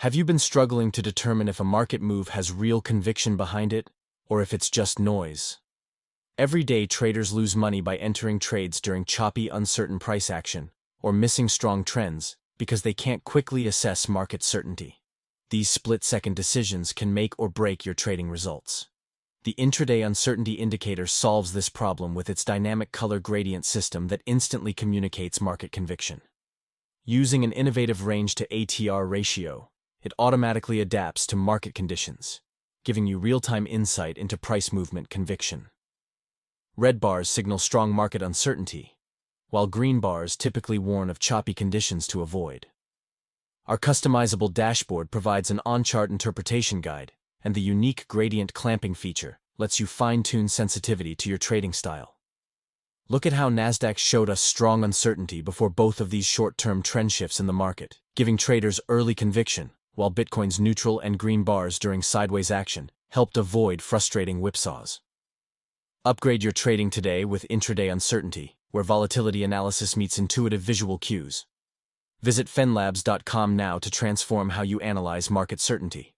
Have you been struggling to determine if a market move has real conviction behind it, or if it's just noise? Every day traders lose money by entering trades during choppy, uncertain price action, or missing strong trends, because they can't quickly assess market certainty. These split-second decisions can make or break your trading results. The Intraday Uncertainty Indicator solves this problem with its dynamic color gradient system that instantly communicates market conviction. Using an innovative range-to-ATR ratio, it automatically adapts to market conditions, giving you real-time insight into price movement conviction. Red bars signal strong market uncertainty, while green bars typically warn of choppy conditions to avoid. Our customizable dashboard provides an on-chart interpretation guide, and the unique gradient clamping feature lets you fine-tune sensitivity to your trading style. Look at how Nasdaq showed us strong uncertainty before both of these short-term trend shifts in the market, giving traders early conviction, while Bitcoin's neutral and green bars during sideways action helped avoid frustrating whipsaws. Upgrade your trading today with Intraday Uncertainty, where volatility analysis meets intuitive visual cues. Visit PhenLabs.com now to transform how you analyze market certainty.